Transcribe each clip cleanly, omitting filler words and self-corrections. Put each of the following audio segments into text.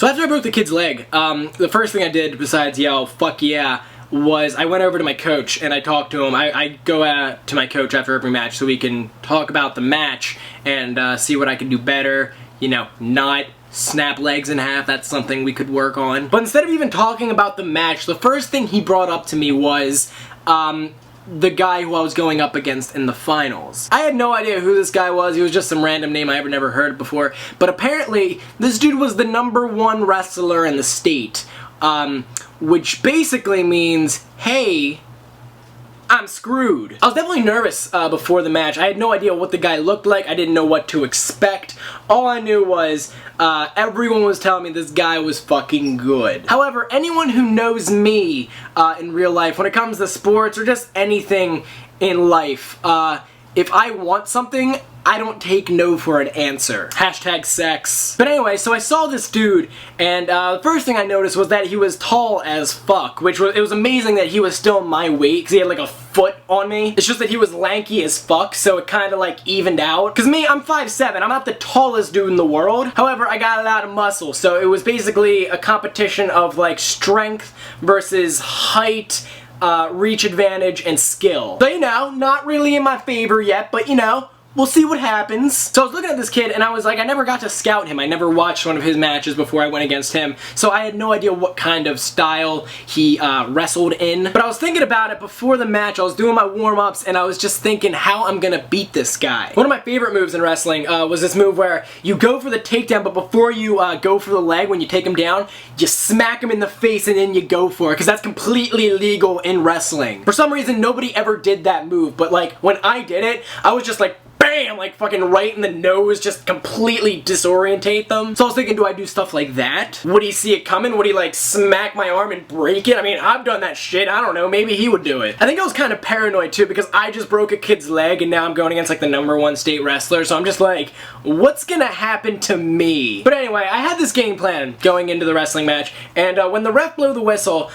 So after I broke the kid's leg, the first thing I did besides yell, "fuck yeah," was I went over to my coach and I talked to him. I go to my coach after every match so we can talk about the match and see what I can do better. You know, not snap legs in half. That's something we could work on. But instead of even talking about the match, the first thing he brought up to me was the guy who I was going up against in the finals. I had no idea who this guy was. He was just some random name I ever never heard before. But apparently, this dude was the #1 wrestler in the state. Which basically means, hey, I'm screwed. I was definitely nervous before the match. I had no idea what the guy looked like. I didn't know what to expect. All I knew was everyone was telling me this guy was fucking good. However, anyone who knows me in real life, when it comes to sports or just anything in life, if I want something, I don't take no for an answer. Hashtag sex. But anyway, so I saw this dude, and the first thing I noticed was that he was tall as fuck, it was amazing that he was still my weight, because he had like a foot on me. It's just that he was lanky as fuck, so it kind of like evened out. Because me, I'm 5'7", I'm not the tallest dude in the world. However, I got a lot of muscle, so it was basically a competition of like strength versus height, reach advantage, and skill. So, you know, not really in my favor yet, but you know, we'll see what happens. So I was looking at this kid and I was like, I never got to scout him. I never watched one of his matches before I went against him. So I had no idea what kind of style he wrestled in. But I was thinking about it before the match. I was doing my warm-ups and I was just thinking how I'm gonna beat this guy. One of my favorite moves in wrestling was this move where you go for the takedown, but before you go for the leg, when you take him down, you smack him in the face and then you go for it, because that's completely illegal in wrestling. For some reason, nobody ever did that move, but like when I did it, I was just like, bam, like fucking right in the nose, just completely disorientate them. So I was thinking, do I do stuff like that? Would he see it coming? Would he like smack my arm and break it? I mean, I've done that shit. I don't know, maybe he would do it. I think I was kind of paranoid too, because I just broke a kid's leg and now I'm going against like the #1 state wrestler, so I'm just like, what's gonna happen to me? But anyway, I had this game plan going into the wrestling match, and when the ref blew the whistle,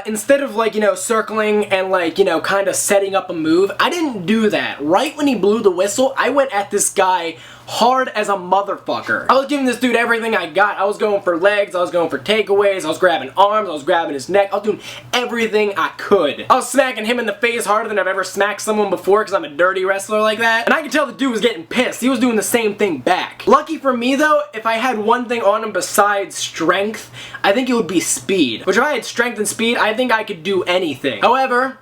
instead of like, you know, circling and like, you know, kind of setting up a move, I didn't do that. Right when he blew the whistle, I went at this guy hard as a motherfucker. I was giving this dude everything I got. I was going for legs, I was going for takeaways, I was grabbing arms, I was grabbing his neck, I was doing everything I could. I was smacking him in the face harder than I've ever smacked someone before, because I'm a dirty wrestler like that. And I could tell the dude was getting pissed. He was doing the same thing back. Lucky for me though, if I had one thing on him besides strength, I think it would be speed. Which if I had strength and speed, I think I could do anything. However,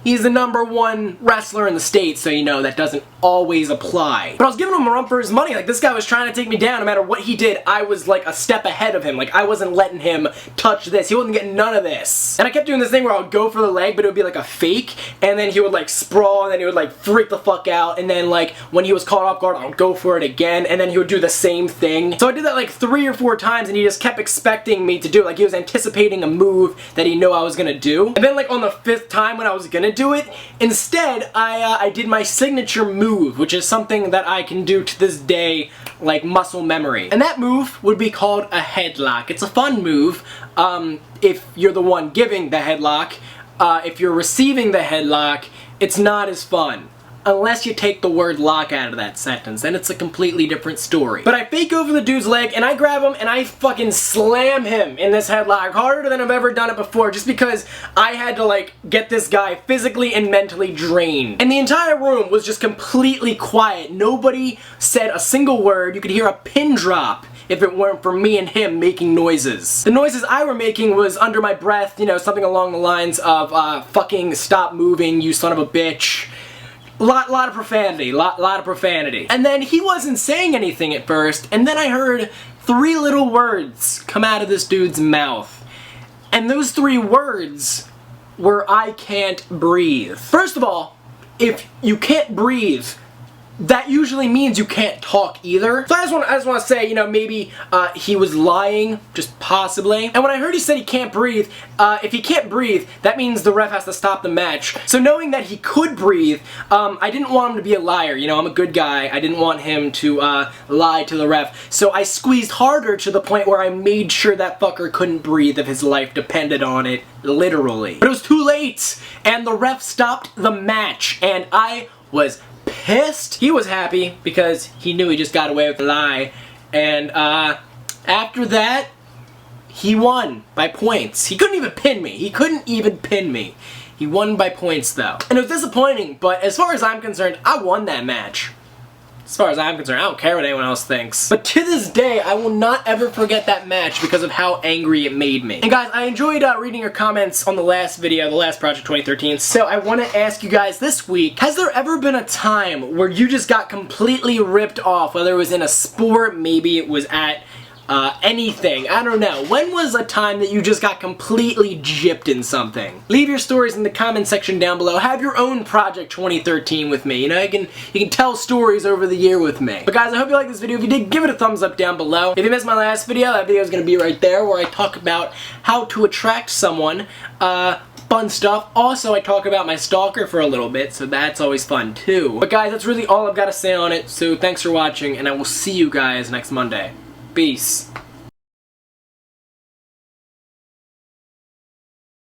he's the #1 wrestler in the state, so you know that doesn't always apply. But I was giving him a run for his money. Like, this guy was trying to take me down. No matter what he did, I was like a step ahead of him. Like, I wasn't letting him touch this. He wasn't getting none of this. And I kept doing this thing where I would go for the leg, but it would be like a fake, and then he would like sprawl, and then he would like freak the fuck out, and then like when he was caught off guard, I would go for it again, and then he would do the same thing. So I did that like 3 or 4 times, and he just kept expecting me to do it. Like, he was anticipating a move that he knew I was gonna do. And then like on the 5th time when I was gonna do it, instead, I did my signature move, which is something that I can do to this day, like muscle memory. And that move would be called a headlock. It's a fun move if you're the one giving the headlock. If you're receiving the headlock, it's not as fun. Unless you take the word lock out of that sentence, then it's a completely different story. But I fake over the dude's leg, and I grab him, and I fucking slam him in this headlock harder than I've ever done it before, just because I had to, like, get this guy physically and mentally drained. And the entire room was just completely quiet. Nobody said a single word. You could hear a pin drop if it weren't for me and him making noises. The noises I were making was under my breath, you know, something along the lines of, fucking stop moving, you son of a bitch. Lot of profanity, lot of profanity. And then he wasn't saying anything at first, and then I heard 3 little words come out of this dude's mouth. And those 3 words were, I can't breathe. First of all, if you can't breathe, that usually means you can't talk either. So I just want to say, you know, maybe he was lying, just possibly. And when I heard he said he can't breathe, if he can't breathe, that means the ref has to stop the match. So knowing that he could breathe, I didn't want him to be a liar. You know, I'm a good guy. I didn't want him to lie to the ref. So I squeezed harder to the point where I made sure that fucker couldn't breathe if his life depended on it, literally. But it was too late, and the ref stopped the match, and I was pissed. He was happy because he knew he just got away with the lie. And after that, He won by points. He couldn't even pin me. He won by points, though. And it was disappointing, but as far as I'm concerned, I won that match. As far as I'm concerned, I don't care what anyone else thinks. But to this day, I will not ever forget that match because of how angry it made me. And guys, I enjoyed reading your comments on the last video, the last Project 2013, so I want to ask you guys this week, has there ever been a time where you just got completely ripped off, whether it was in a sport, maybe it was at anything, I don't know. When was a time that you just got completely gypped in something? Leave your stories in the comment section down below. Have your own Project 2013 with me. You know, you can tell stories over the year with me. But guys, I hope you liked this video. If you did, give it a thumbs up down below. If you missed my last video, that video is going to be right there where I talk about how to attract someone. Fun stuff. Also, I talk about my stalker for a little bit, so that's always fun too. But guys, that's really all I've got to say on it, so thanks for watching, and I will see you guys next Monday. Peace.